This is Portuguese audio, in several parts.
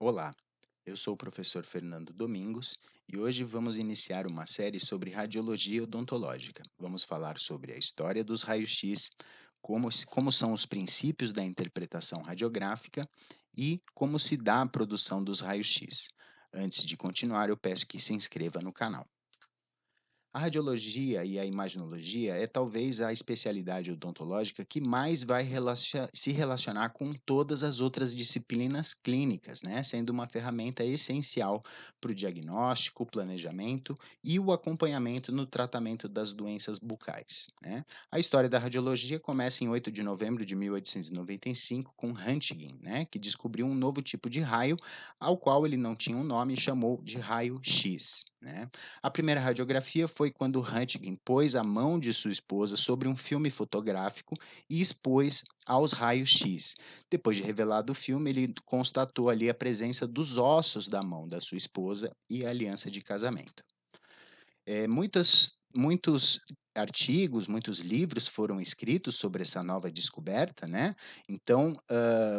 Olá, eu sou o professor Fernando Domingos e hoje vamos iniciar uma série sobre radiologia odontológica. Vamos falar sobre a história dos raios-x, como são os princípios da interpretação radiográfica e como se dá a produção dos raios-x. Antes de continuar, eu peço que se inscreva no canal. A radiologia e a imaginologia é talvez a especialidade odontológica que mais vai se relacionar com todas as outras disciplinas clínicas, né? Sendo uma ferramenta essencial para o diagnóstico, planejamento e o acompanhamento no tratamento das doenças bucais, né? A história da radiologia começa em 8 de novembro de 1895 com Röntgen, né? Que descobriu um novo tipo de raio, ao qual ele não tinha um nome e chamou de raio-x, né? A primeira radiografia foi quando Röntgen pôs a mão de sua esposa sobre um filme fotográfico e expôs aos raios-x. Depois de revelado o filme, ele constatou ali a presença dos ossos da mão da sua esposa e a aliança de casamento. Muitos artigos, muitos livros foram escritos sobre essa nova descoberta, né? Então,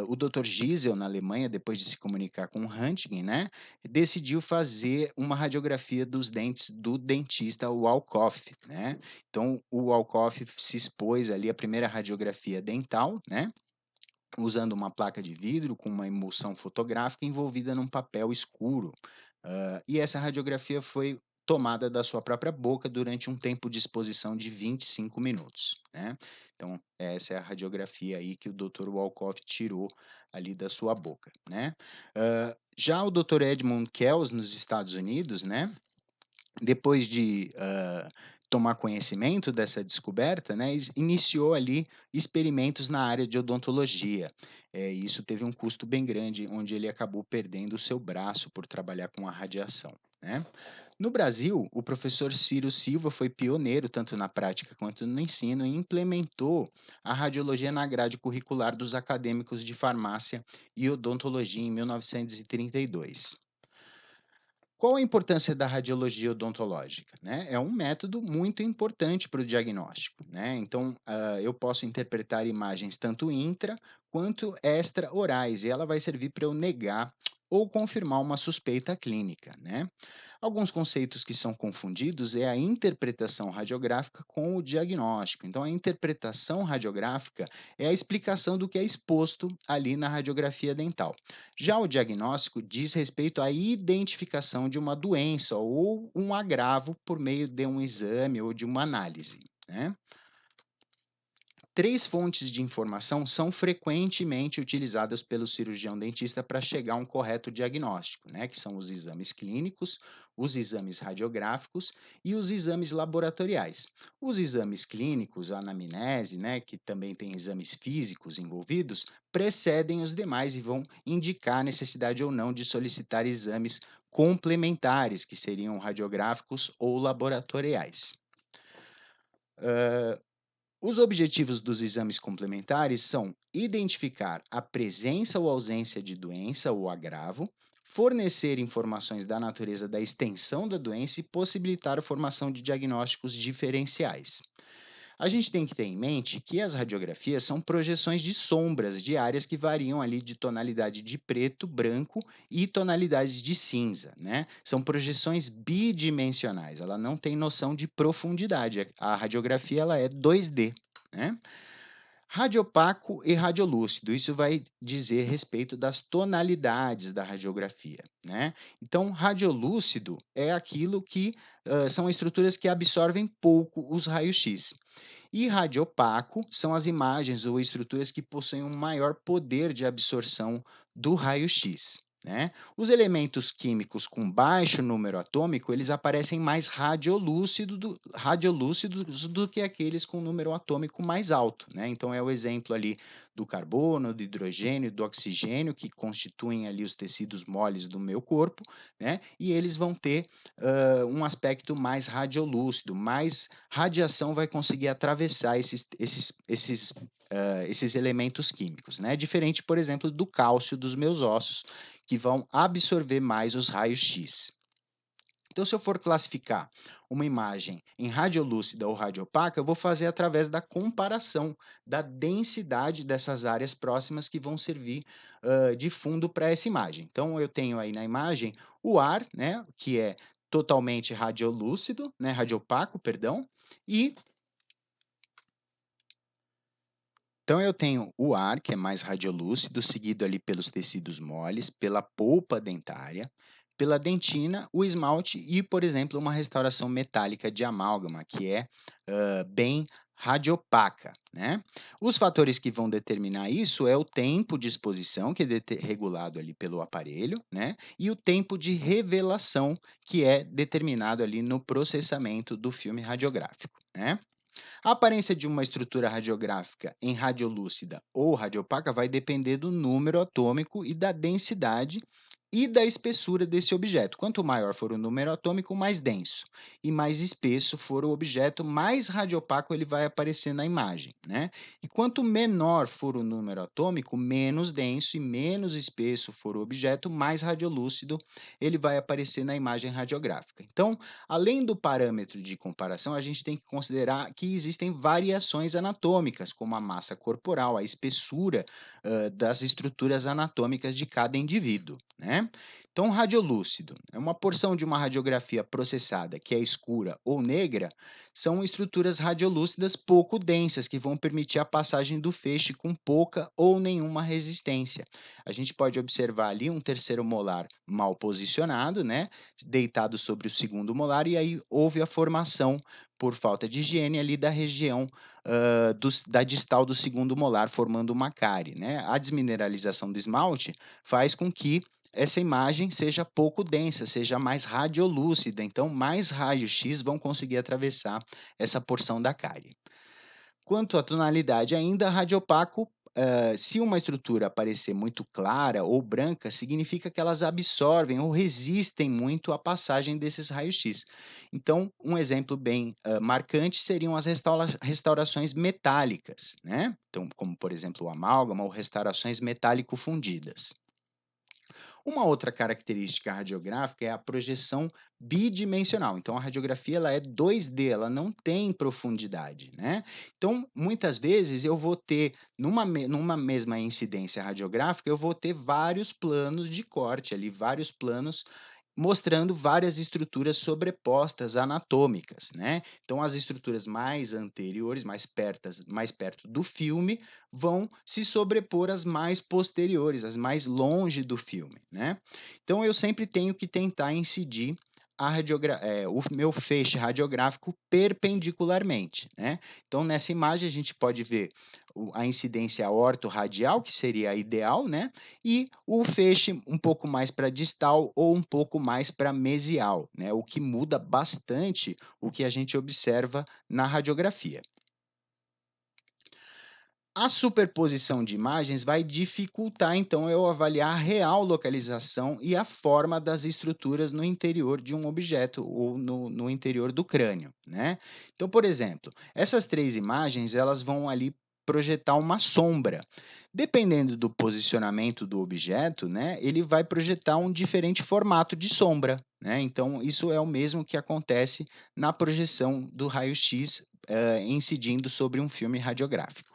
o Dr. Gisel, na Alemanha, depois de se comunicar com Röntgen, né, decidiu fazer uma radiografia dos dentes do dentista Walkoff, né? Então, o Walkoff se expôs ali à primeira radiografia dental, né? Usando uma placa de vidro com uma emulsão fotográfica envolvida num papel escuro. E essa radiografia foi tomada da sua própria boca durante um tempo de exposição de 25 minutos, né? Então, essa é a radiografia aí que o Dr. Walkoff tirou ali da sua boca, né? Já o Dr. Edmund Kells, nos Estados Unidos, né? Depois de tomar conhecimento dessa descoberta, né, iniciou ali experimentos na área de odontologia. E isso teve um custo bem grande, onde ele acabou perdendo o seu braço por trabalhar com a radiação, né? No Brasil, o professor Ciro Silva foi pioneiro tanto na prática quanto no ensino e implementou a radiologia na grade curricular dos acadêmicos de farmácia e odontologia em 1932. Qual a importância da radiologia odontológica, né? É um método muito importante para o diagnóstico, né? Então, eu posso interpretar imagens tanto intra quanto extra-orais, e ela vai servir para eu negar ou confirmar uma suspeita clínica, né? Alguns conceitos que são confundidos é a interpretação radiográfica com o diagnóstico. Então, a interpretação radiográfica é a explicação do que é exposto ali na radiografia dental. Já o diagnóstico diz respeito à identificação de uma doença ou um agravo por meio de um exame ou de uma análise, né? Três fontes de informação são frequentemente utilizadas pelo cirurgião dentista para chegar a um correto diagnóstico, né? Que são os exames clínicos, os exames radiográficos e os exames laboratoriais. Os exames clínicos, a anamnese, né? Que também tem exames físicos envolvidos, precedem os demais e vão indicar a necessidade ou não de solicitar exames complementares, que seriam radiográficos ou laboratoriais. Os objetivos dos exames complementares são identificar a presença ou ausência de doença ou agravo, fornecer informações da natureza da extensão da doença e possibilitar a formação de diagnósticos diferenciais. A gente tem que ter em mente que as radiografias são projeções de sombras de áreas que variam ali de tonalidade de preto, branco e tonalidades de cinza, né? São projeções bidimensionais, ela não tem noção de profundidade. A radiografia ela é 2D, né? Radiopaco e radiolúcido, isso vai dizer respeito das tonalidades da radiografia, né? Então, radiolúcido é aquilo que são estruturas que absorvem pouco os raios-x. E radiopaco são as imagens ou estruturas que possuem um maior poder de absorção do raio-x, né? Os elementos químicos com baixo número atômico, eles aparecem mais radiolúcidos do que aqueles com número atômico mais alto, né? Então é o exemplo ali do carbono, do hidrogênio, do oxigênio, que constituem ali os tecidos moles do meu corpo, né? E eles vão ter um aspecto mais radiolúcido, mais radiação vai conseguir atravessar esses elementos químicos, né? Diferente, por exemplo, do cálcio dos meus ossos, que vão absorver mais os raios-x. Então, se eu for classificar uma imagem em radiolúcida ou radiopaca, eu vou fazer através da comparação da densidade dessas áreas próximas que vão servir de fundo para essa imagem. Então, eu tenho aí na imagem o ar, né, que é totalmente radiolúcido, né, radiopaco, perdão, e então eu tenho o ar, que é mais radiolúcido, seguido ali pelos tecidos moles, pela polpa dentária, pela dentina, o esmalte e, por exemplo, uma restauração metálica de amálgama, que é bem radiopaca, né? Os fatores que vão determinar isso é o tempo de exposição, que é regulado ali pelo aparelho, né? E o tempo de revelação, que é determinado ali no processamento do filme radiográfico, né? A aparência de uma estrutura radiográfica em radiolúcida ou radiopaca vai depender do número atômico e da densidade e da espessura desse objeto. Quanto maior for o número atômico, mais denso, e mais espesso for o objeto, mais radiopaco ele vai aparecer na imagem, né? E quanto menor for o número atômico, menos denso e menos espesso for o objeto, mais radiolúcido ele vai aparecer na imagem radiográfica. Então, além do parâmetro de comparação, a gente tem que considerar que existem variações anatômicas, como a massa corporal, a espessura das estruturas anatômicas de cada indivíduo, né? Então, radiolúcido é uma porção de uma radiografia processada que é escura ou negra, são estruturas radiolúcidas pouco densas que vão permitir a passagem do feixe com pouca ou nenhuma resistência. A gente pode observar ali um terceiro molar mal posicionado, né? Deitado sobre o segundo molar, e aí houve a formação, por falta de higiene, ali da região da distal do segundo molar, formando uma cárie, né? A desmineralização do esmalte faz com que essa imagem seja pouco densa, seja mais radiolúcida, então mais raios-x vão conseguir atravessar essa porção da cárie. Quanto à tonalidade ainda, radiopaco, se uma estrutura aparecer muito clara ou branca, significa que elas absorvem ou resistem muito à passagem desses raios-x. Então, um exemplo bem marcante seriam as restaurações metálicas, né? Então, como por exemplo o amálgama ou restaurações metálico-fundidas. Uma outra característica radiográfica é a projeção bidimensional. Então, a radiografia ela é 2D, ela não tem profundidade, né? Então, muitas vezes eu vou ter, numa mesma incidência radiográfica, eu vou ter vários planos de corte ali, vários planos mostrando várias estruturas sobrepostas anatômicas, né? Então, as estruturas mais anteriores, mais perto do filme, vão se sobrepor às mais posteriores, às mais longe do filme, né? Então, eu sempre tenho que tentar incidir o meu feixe radiográfico perpendicularmente, né? Então, nessa imagem, a gente pode ver a incidência ortorradial, que seria a ideal, né? E o feixe um pouco mais para distal ou um pouco mais para mesial, né? O que muda bastante o que a gente observa na radiografia. A superposição de imagens vai dificultar, então, eu avaliar a real localização e a forma das estruturas no interior de um objeto ou no interior do crânio, né? Então, por exemplo, essas três imagens, elas vão ali projetar uma sombra. Dependendo do posicionamento do objeto, né, ele vai projetar um diferente formato de sombra, né? Então, isso é o mesmo que acontece na projeção do raio-x, incidindo sobre um filme radiográfico.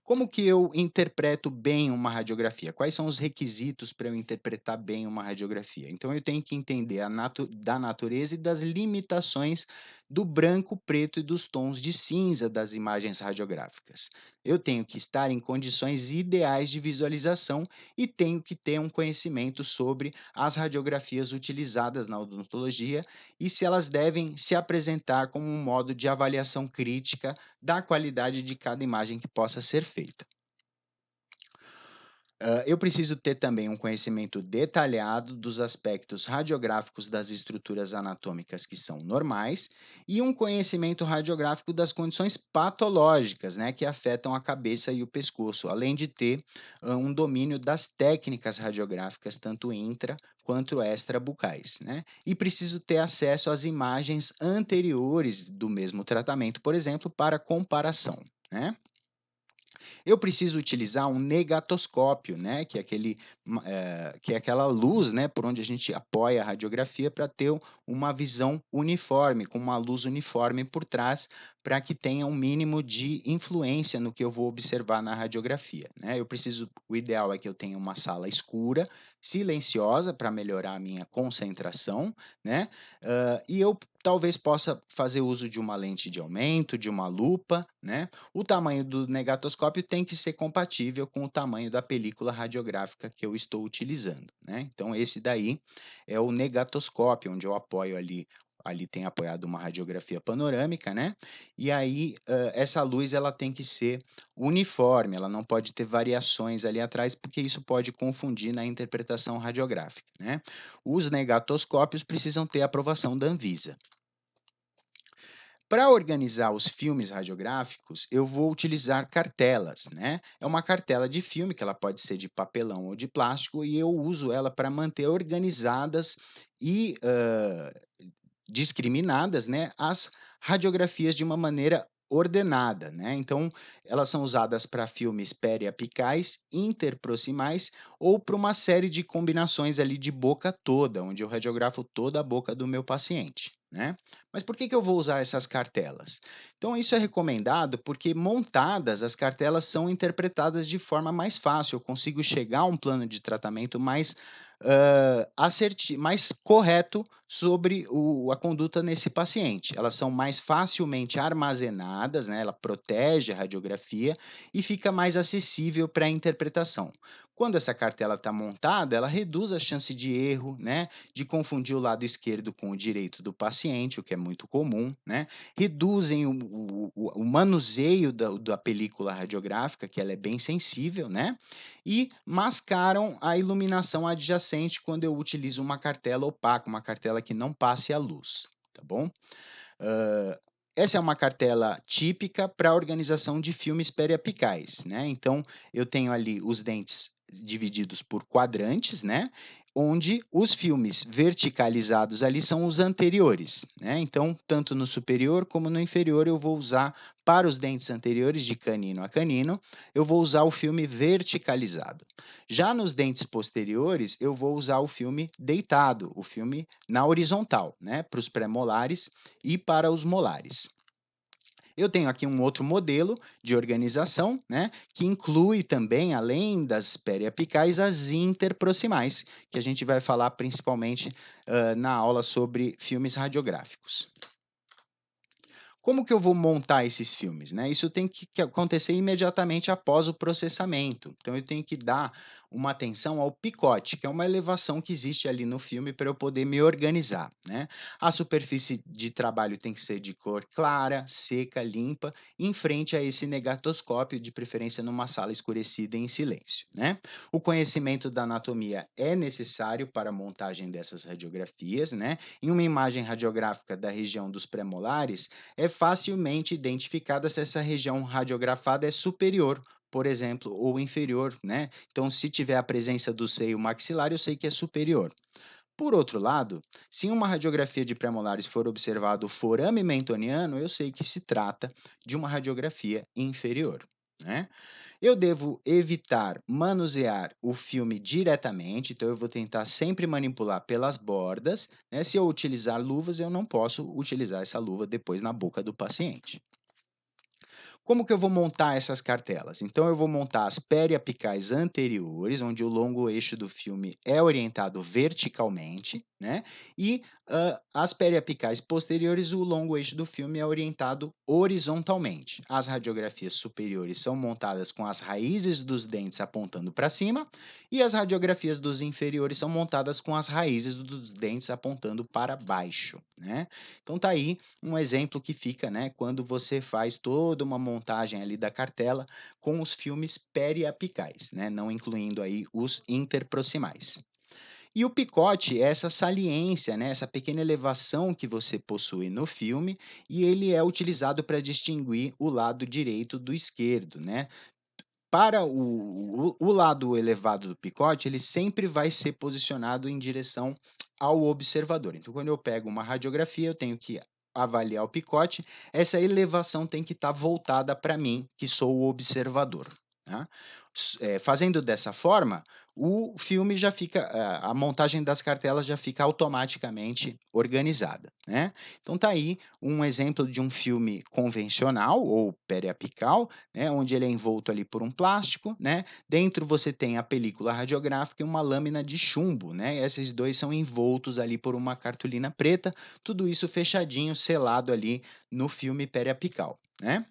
Como que eu interpreto bem uma radiografia? Quais são os requisitos para eu interpretar bem uma radiografia? Então, eu tenho que entender da natureza e das limitações do branco, preto e dos tons de cinza das imagens radiográficas. Eu tenho que estar em condições ideais de visualização e tenho que ter um conhecimento sobre as radiografias utilizadas na odontologia e se elas devem se apresentar como um modo de avaliação crítica da qualidade de cada imagem que possa ser feita. Eu preciso ter também um conhecimento detalhado dos aspectos radiográficos das estruturas anatômicas que são normais e um conhecimento radiográfico das condições patológicas, né, que afetam a cabeça e o pescoço, além de ter um domínio das técnicas radiográficas, tanto intra quanto extrabucais, né? E preciso ter acesso às imagens anteriores do mesmo tratamento, por exemplo, para comparação, né? Eu preciso utilizar um negatoscópio, né, que é aquela luz, né, por onde a gente apoia a radiografia para ter uma visão uniforme, com uma luz uniforme por trás, para que tenha um mínimo de influência no que eu vou observar na radiografia, né. O ideal é que eu tenha uma sala escura, silenciosa, para melhorar a minha concentração, né, e eu talvez possa fazer uso de uma lente de aumento, de uma lupa, né. O tamanho do negatoscópio tem que ser compatível com o tamanho da película radiográfica que eu estou utilizando, né. Então esse daí é o negatoscópio, onde eu apoio ali tem apoiado uma radiografia panorâmica, né, e aí, essa luz ela tem que ser uniforme, ela não pode ter variações ali atrás, porque isso pode confundir na interpretação radiográfica, né. Os negatoscópios precisam ter aprovação da Anvisa. Para organizar os filmes radiográficos, eu vou utilizar cartelas, né? É uma cartela de filme, que ela pode ser de papelão ou de plástico, e eu uso ela para manter organizadas e discriminadas, né, as radiografias de uma maneira ordenada, né. Então, elas são usadas para filmes periapicais, interproximais ou para uma série de combinações ali de boca toda, onde eu radiografo toda a boca do meu paciente, né. Mas por que que eu vou usar essas cartelas? Então isso é recomendado porque montadas, as cartelas são interpretadas de forma mais fácil, eu consigo chegar a um plano de tratamento mais, mais correto sobre a conduta nesse paciente. Elas são mais facilmente armazenadas, né, ela protege a radiografia e fica mais acessível para a interpretação. Quando essa cartela está montada, ela reduz a chance de erro, né, de confundir o lado esquerdo com o direito do paciente, o que é muito comum, né, reduzem o manuseio da película radiográfica, que ela é bem sensível, né, e mascaram a iluminação adjacente quando eu utilizo uma cartela opaca, uma cartela que não passe a luz, tá bom? Hã, essa é uma cartela típica para organização de filmes periapicais, né, então eu tenho ali os dentes divididos por quadrantes, né, onde os filmes verticalizados ali são os anteriores, né, então tanto no superior como no inferior eu vou usar para os dentes anteriores de canino a canino, eu vou usar o filme verticalizado. Já nos dentes posteriores eu vou usar o filme deitado, o filme na horizontal, né, para os pré-molares e para os molares. Eu tenho aqui um outro modelo de organização, né, que inclui também, além das periapicais, as interproximais, que a gente vai falar principalmente na aula sobre filmes radiográficos. Como que eu vou montar esses filmes, né? Isso tem que acontecer imediatamente após o processamento. Então eu tenho que dar uma atenção ao picote, que é uma elevação que existe ali no filme para eu poder me organizar, né? A superfície de trabalho tem que ser de cor clara, seca, limpa, em frente a esse negatoscópio, de preferência numa sala escurecida e em silêncio, né? O conhecimento da anatomia é necessário para a montagem dessas radiografias, né? Em uma imagem radiográfica da região dos premolares, é facilmente identificada se essa região radiografada é superior, por exemplo, ou inferior, né? Então, se tiver a presença do seio maxilar, eu sei que é superior. Por outro lado, se em uma radiografia de premolares for observado o forame mentoniano, eu sei que se trata de uma radiografia inferior, né? Eu devo evitar manusear o filme diretamente, então eu vou tentar sempre manipular pelas bordas, né? Se eu utilizar luvas, eu não posso utilizar essa luva depois na boca do paciente. Como que eu vou montar essas cartelas? Então eu vou montar as periapicais anteriores, onde o longo eixo do filme é orientado verticalmente, né? E as periapicais posteriores, o longo eixo do filme é orientado horizontalmente. As radiografias superiores são montadas com as raízes dos dentes apontando para cima e as radiografias dos inferiores são montadas com as raízes dos dentes apontando para baixo, né? Então tá aí um exemplo que fica, né, quando você faz toda uma montagem ali da cartela com os filmes periapicais, né, não incluindo aí os interproximais. E o picote é essa saliência, né, essa pequena elevação que você possui no filme, e ele é utilizado para distinguir o lado direito do esquerdo, né? Para o lado elevado do picote, ele sempre vai ser posicionado em direção ao observador. Então, quando eu pego uma radiografia, eu tenho que avaliar o picote, essa elevação tem que estar voltada para mim, que sou o observador. tá. Fazendo dessa forma, o filme já fica a montagem das cartelas já fica automaticamente organizada, né. Então tá aí um exemplo de um filme convencional ou periapical, né, onde ele é envolto ali por um plástico, né, dentro você tem a película radiográfica e uma lâmina de chumbo, né, esses 2 são envoltos ali por uma cartolina preta, tudo isso fechadinho, selado ali no filme periapical, né.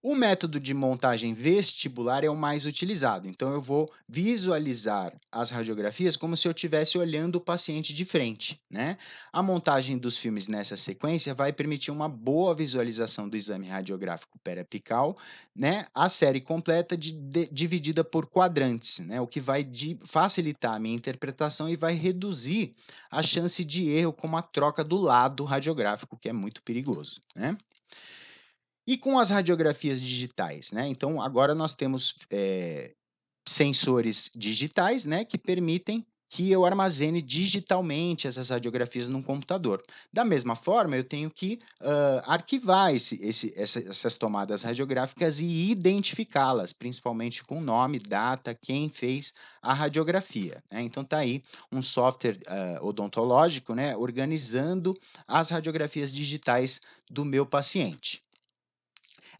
O método de montagem vestibular é o mais utilizado, então eu vou visualizar as radiografias como se eu estivesse olhando o paciente de frente, né. A montagem dos filmes nessa sequência vai permitir uma boa visualização do exame radiográfico periapical, né, a série completa dividida por quadrantes, né, o que vai facilitar a minha interpretação e vai reduzir a chance de erro, como a troca do lado radiográfico, que é muito perigoso, né. E com as radiografias digitais, né, então agora nós temos, sensores digitais, né, que permitem que eu armazene digitalmente essas radiografias num computador. Da mesma forma, eu tenho que, arquivar essas tomadas radiográficas e identificá-las, principalmente com nome, data, quem fez a radiografia, né. Então tá aí um software, odontológico, né, organizando as radiografias digitais do meu paciente.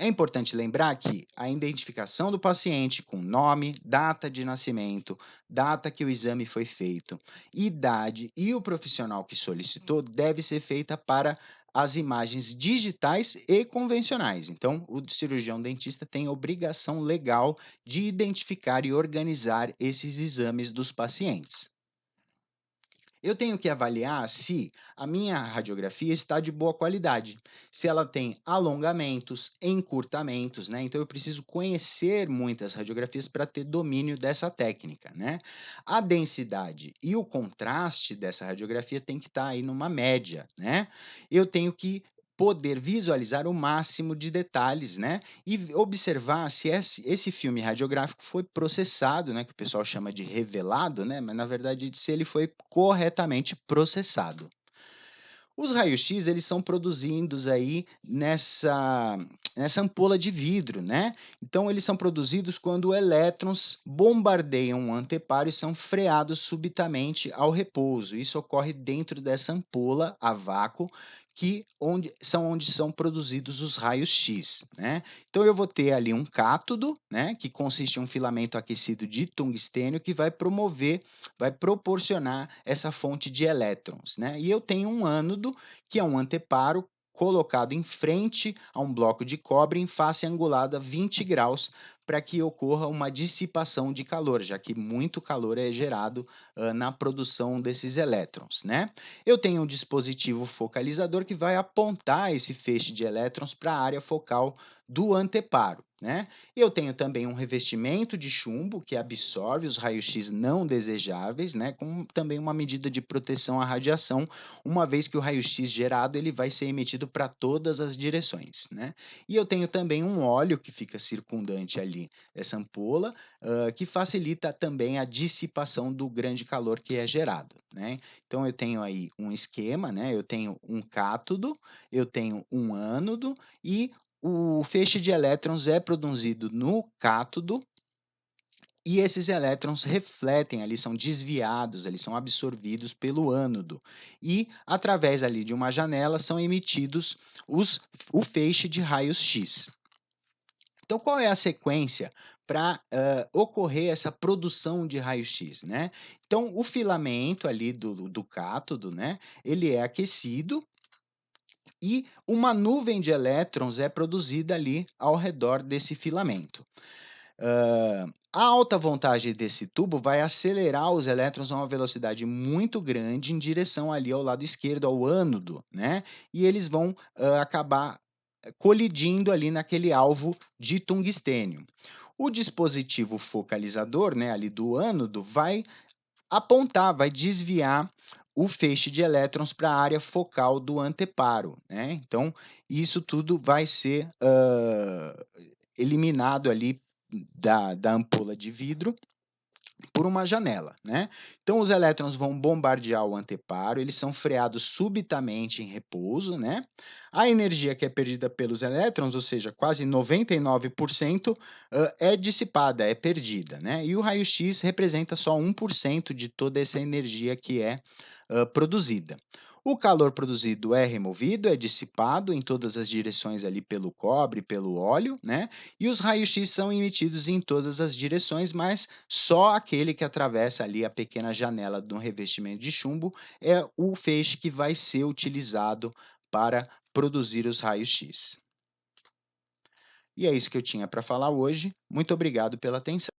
É importante lembrar que a identificação do paciente com nome, data de nascimento, data que o exame foi feito, idade e o profissional que solicitou deve ser feita para as imagens digitais e convencionais. Então, o cirurgião dentista tem obrigação legal de identificar e organizar esses exames dos pacientes. Eu tenho que avaliar se a minha radiografia está de boa qualidade, se ela tem alongamentos, encurtamentos, né? Então eu preciso conhecer muitas radiografias para ter domínio dessa técnica, né? A densidade e o contraste dessa radiografia tem que estar aí numa média, né? Eu tenho que poder visualizar o máximo de detalhes, né? E observar se esse filme radiográfico foi processado, né, que o pessoal chama de revelado, né, mas na verdade se ele foi corretamente processado. Os raios-x, eles são produzidos aí nessa ampola de vidro, né. Então eles são produzidos quando elétrons bombardeiam o anteparo e são freados subitamente ao repouso. Isso ocorre dentro dessa ampola a vácuo, onde são produzidos os raios-x, né. Então eu vou ter ali um cátodo, né, que consiste em um filamento aquecido de tungstênio que vai proporcionar essa fonte de elétrons, né. E eu tenho um ânodo, que é um anteparo colocado em frente a um bloco de cobre em face angulada 20 graus, para que ocorra uma dissipação de calor, já que muito calor é gerado na produção desses elétrons, né? Eu tenho um dispositivo focalizador que vai apontar esse feixe de elétrons para a área focal do anteparo, né? Eu tenho também um revestimento de chumbo que absorve os raios-x não desejáveis, né? Com também uma medida de proteção à radiação, uma vez que o raio-x gerado ele vai ser emitido para todas as direções, né? E eu tenho também um óleo que fica circundante ali essa ampola, que facilita também a dissipação do grande calor que é gerado, né? Então eu tenho aí um esquema, né? Eu tenho um cátodo, eu tenho um ânodo e o feixe de elétrons é produzido no cátodo e esses elétrons refletem ali, são desviados, eles são absorvidos pelo ânodo e através ali de uma janela são emitidos o feixe de raios X. Então, qual é a sequência para ocorrer essa produção de raio-x, né? Então, o filamento ali do cátodo, né? Ele é aquecido e uma nuvem de elétrons é produzida ali ao redor desse filamento. A alta voltagem desse tubo vai acelerar os elétrons a uma velocidade muito grande em direção ali ao lado esquerdo, ao ânodo, né? E eles vão acabar colidindo ali naquele alvo de tungstênio. O dispositivo focalizador, né, ali do ânodo, vai apontar, vai desviar o feixe de elétrons para a área focal do anteparo, né? Então, isso tudo vai ser eliminado ali da ampola de vidro por uma janela, né. Então os elétrons vão bombardear o anteparo, eles são freados subitamente em repouso, né. A energia que é perdida pelos elétrons, ou seja, quase 99%, é dissipada, é perdida, né. E o raio-x representa só 1% de toda essa energia que é, produzida. O calor produzido é removido, é dissipado em todas as direções ali pelo cobre, pelo óleo, né, e os raios-x são emitidos em todas as direções, mas só aquele que atravessa ali a pequena janela do revestimento de chumbo é o feixe que vai ser utilizado para produzir os raios-x. E é isso que eu tinha para falar hoje. Muito obrigado pela atenção.